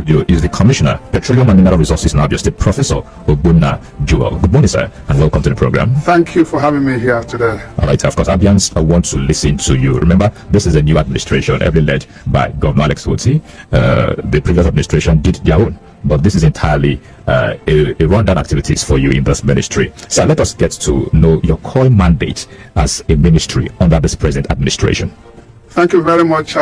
studio is the Commissioner, Petroleum and Mineral Resources in Abia State, Professor Ogbonna Jewel. Good morning, sir, and welcome to the program. Thank you for having me here today. All right, of course, Abians want to listen to you. Remember, this is a new administration, heavily led by Governor Alex Woti. The previous administration did their own, but this is entirely a rundown activities for you in this ministry. So let us get to know your core mandate as a ministry under this present administration. Thank you very much.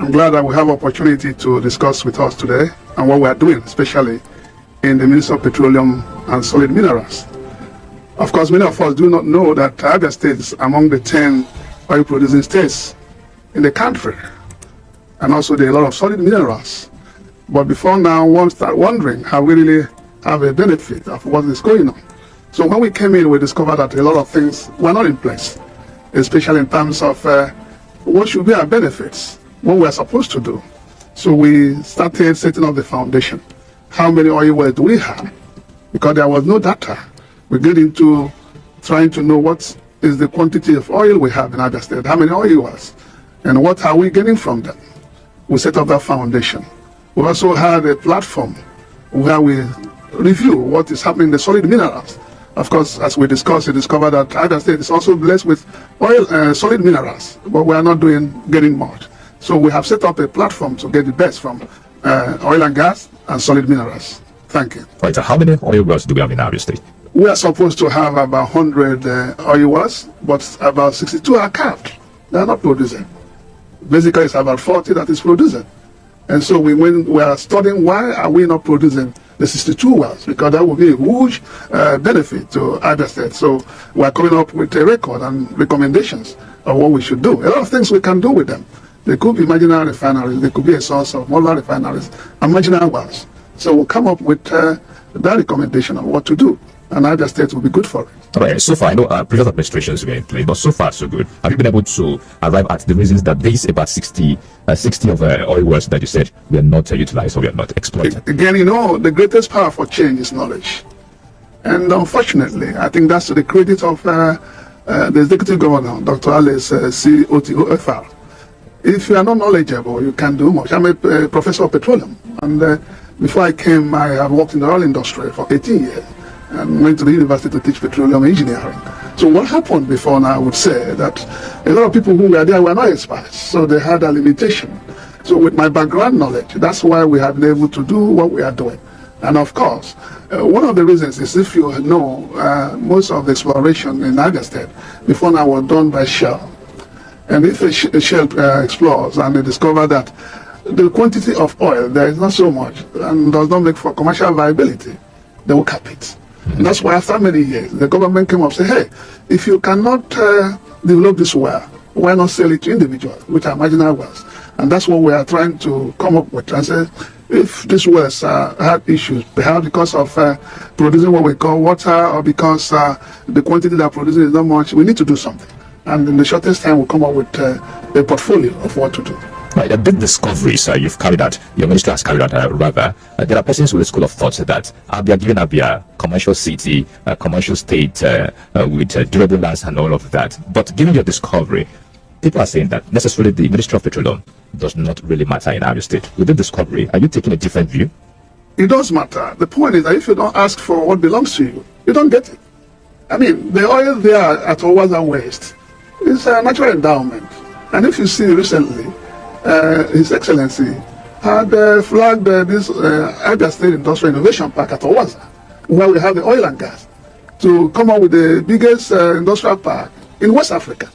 I'm glad that we have opportunity to discuss with us today and what we are doing, especially in the Ministry of Petroleum and Solid Minerals. Of course, many of us do not know that Abia State is among the 10 oil producing states in the country, and also there are a lot of solid minerals. But before now, one start wondering how we really have a benefit of what is going on. So when we came in, we discovered that a lot of things were not in place, especially in terms of what should be our benefits, what we are supposed to do. So we started setting up the foundation. How many oil wells do we have? Because there was no data. We get into trying to know what is the quantity of oil we have in Abia State, how many oil wells, and what are we getting from them. We set up that foundation. We also had a platform where we review what is happening in the solid minerals. Of course, as we discussed, we discovered that Abia State is also blessed with oil, solid minerals, but we are not getting much. So we have set up a platform to get the best from oil and gas and solid minerals. Thank you. Right, how many oil wells do we have in Abia State? We are supposed to have about 100 oil wells, but about 62 are capped. They are not producing. Basically, it's about 40 that is producing. And so we are studying why are we not producing the 62 wells, because that would be a huge benefit to Abia State. So we are coming up with a record and recommendations of what we should do. A lot of things we can do with them. They could be marginal refineries, they could be a source of modular refineries and marginal wells. So we'll come up with that recommendation of what to do, and Abia State will be good for it. All right, so far, I know previous administrations were in place, but so far, so good. Have you been able to arrive at the reasons that there is about 60 of oil wells that you said we are not utilized or we are not exploited? Again, you know, the greatest power for change is knowledge. And unfortunately, I think that's to the credit of the Executive Governor, Dr. Alice COTOFR. If you are not knowledgeable, you can't do much. I'm a professor of petroleum, and before I came, I have worked in the oil industry for 18 years and went to the university to teach petroleum engineering. So what happened before now, I would say that a lot of people who were there were not experts, so they had a limitation. So with my background knowledge, that's why we have been able to do what we are doing. And of course, one of the reasons is, if you know, most of the exploration in Abia State before now was done by Shell. And if a shell explores and they discover that the quantity of oil there is not so much and does not make for commercial viability, they will cap it. And that's why after many years, the government came up and said, hey, if you cannot develop this well, why not sell it to individuals, which are marginal wells? And that's what we are trying to come up with. And say, if these wells have issues, perhaps because of producing what we call water, or because the quantity they're producing is not much, we need to do something. And in the shortest time, we'll come up with a portfolio of what to do. Right, the big discoveries you've carried out, your ministry has carried out, rather, there are persons with a school of thought that Abia, given Abia, commercial city, commercial state, with durable lands and all of that. But given your discovery, people are saying that necessarily the Ministry of Petroleum does not really matter in Abia State. With the discovery, are you taking a different view? It does matter. The point is that if you don't ask for what belongs to you, you don't get it. I mean, the oil there at Owaza West is a natural endowment. And if you see recently, His Excellency had flagged this Abia State Industrial Innovation Park at Owaza, where we have the oil and gas, to come up with the biggest industrial park in West Africa.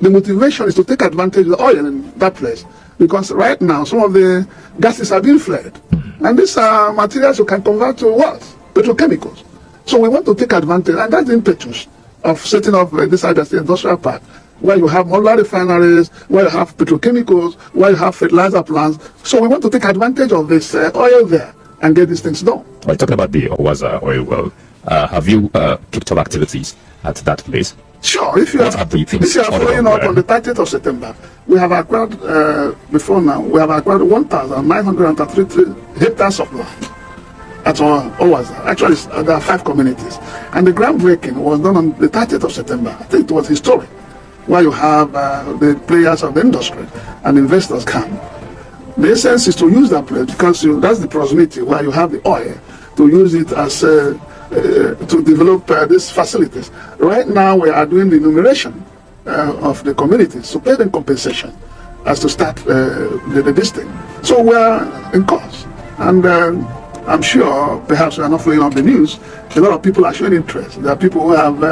The motivation is to take advantage of the oil in that place, because right now some of the gases are being flared. And these are materials you can convert to what? Petrochemicals. So we want to take advantage, and that's the impetus of setting up this Abia State Industrial Park, where you have modular refineries, where you have petrochemicals, where you have fertilizer plants. So we want to take advantage of this oil there and get these things done. Well, talking about the Owaza oil well, have you kicked off activities at that place? Sure. If you are following up, on the 30th of September, we have acquired, before now, we have acquired 1,933 hectares of land at Owaza. Actually, there are 5 communities. And the groundbreaking was done on the 30th of September. I think it was historic, where you have the players of the industry and investors come. The essence is to use that place because that's the proximity where you have the oil, to use it as to develop these facilities. Right now we are doing the enumeration of the communities to pay them compensation as to start this thing. So we are in course, and I'm sure perhaps we are not following up the news. A lot of people are showing interest. There are people who have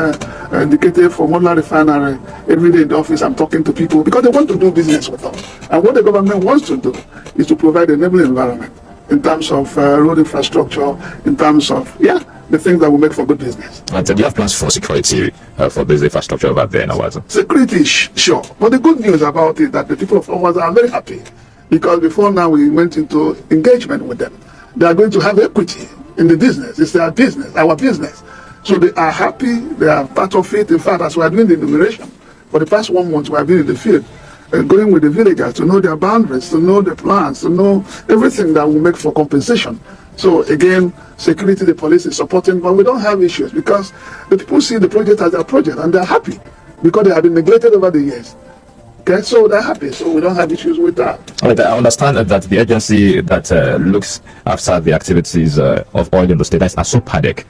indicated for Modler Refinery every day in the office. I'm talking to people because they want to do business with us. And what the government wants to do is to provide an enabling environment in terms of road infrastructure, in terms of, the things that will make for good business. And do you have plans for security for this infrastructure over there in Awaza? Security is sure. But the good news about it that the people of Awaza are very happy because before now we went into engagement with them. They are going to have equity in the business. It's their business, our business. So they are happy, they are part of it. In fact, as we are doing the enumeration, for the past 1 month we have been in the field, going with the villagers to know their boundaries, to know the plans, to know everything that will make for compensation. So again, security, the police is supporting, but we don't have issues because the people see the project as their project and they're happy because they have been neglected over the years. Okay, so they're happy, so we don't have issues with that. All right, I understand that the agency that looks after the activities of oil in the state, that's ASOPADEC,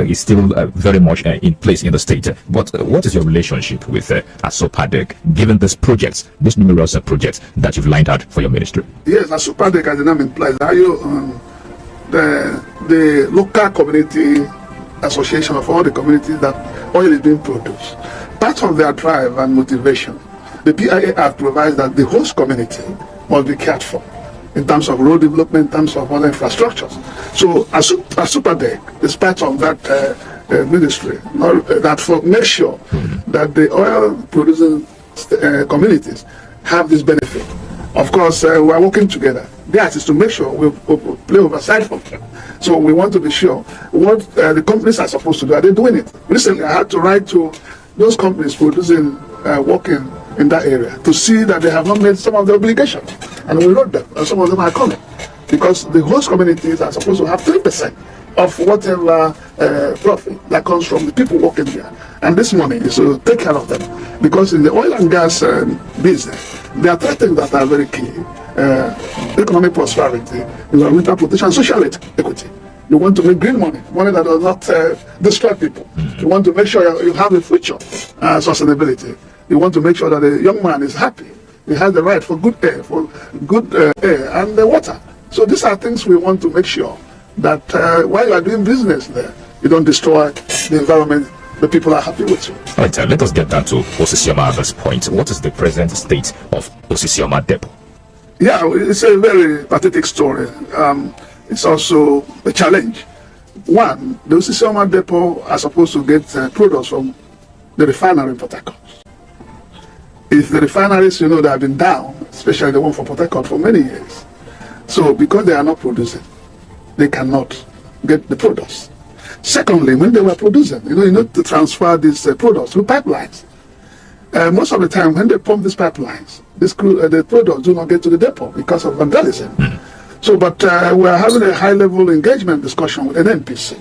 is still very much in place in the state. But what is your relationship with ASOPADEC, given these projects, these numerous projects that you've lined out for your ministry? Yes, ASOPADEC, as the name implies, the local community association of all the communities that oil is being produced. Part of their drive and motivation, the PIA Act provides that the host community must be cared for in terms of road development, in terms of other infrastructures. So ASOPADEC is part of that ministry that make sure that the oil producing communities have this benefit. Of course, we are working together. That is to make sure we play oversight for them. So we want to be sure what the companies are supposed to do. Are they doing it? Recently, I had to write to those companies producing, working in that area to see that they have not made some of the obligations. And we wrote them, and some of them are coming. Because the host communities are supposed to have 3% of whatever profit that comes from the people working there. And this money is to take care of them. Because in the oil and gas business, there are 3 things that are very key. Economic prosperity, environmental protection, and social equity. You want to make green money, money that does not destroy people. You want to make sure you have a future sustainability. You want to make sure that the young man is happy. He has the right for good air, and water. So these are things we want to make sure that while you are doing business there, you don't destroy the environment. The people are happy with you. All right, let us get down to Osisioma at this point. What is the present state of Osisioma Depot? Yeah, it's a very pathetic story. It's also a challenge. One, the Osisioma Depot are supposed to get products from the refinery in Port Harcourt. If the refineries, they have been down, especially the one for Port Harcourt, for many years. So because they are not producing, they cannot get the products. Secondly, when they were producing, you need to transfer these products through pipelines. Most of the time, when they pump these pipelines, the products do not get to the depot because of vandalism. So, but we are having a high-level engagement discussion with NNPC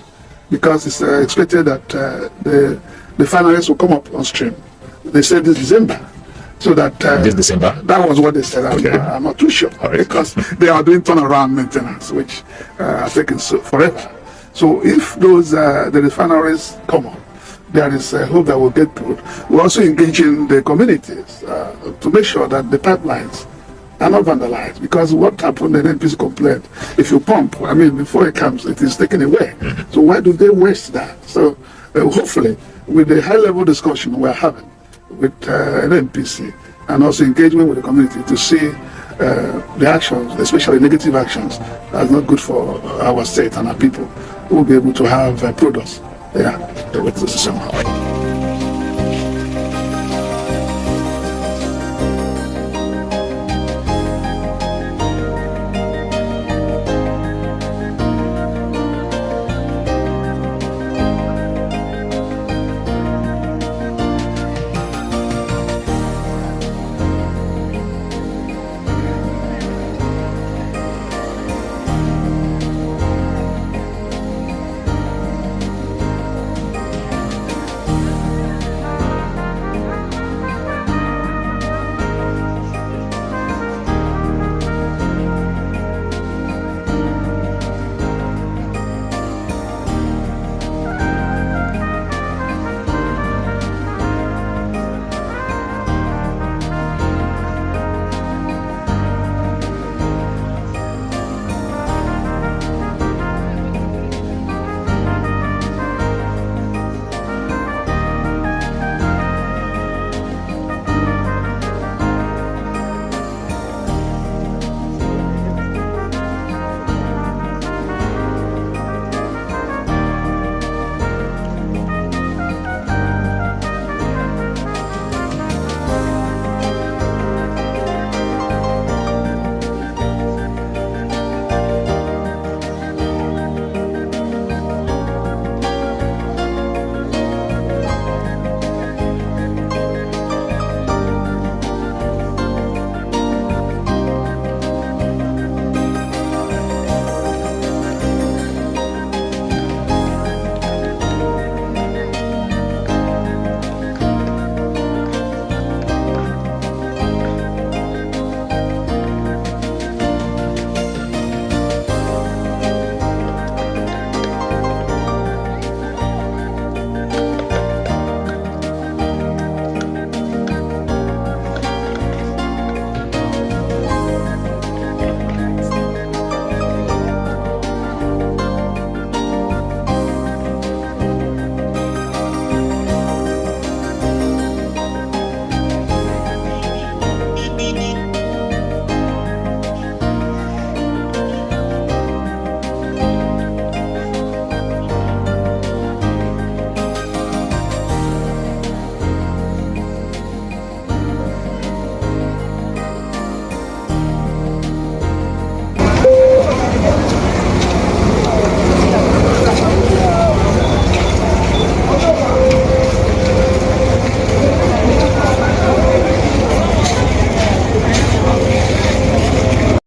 because it's expected that the refineries will come up on stream. They said this December. So that this December? That was what they said. Okay. I'm not too sure because they are doing turnaround maintenance, which has taken forever. So if those the refineries come up, there is hope that we'll get through. We're also engaging the communities to make sure that the pipelines are not vandalized, because what happened in NPC complaint, if you pump, before it comes, it is taken away. So why do they waste that? So hopefully, with the high-level discussion we're having with NPC and also engagement with the community to see the actions, especially negative actions, that's not good for our state and our people, we'll be able to have products with the system.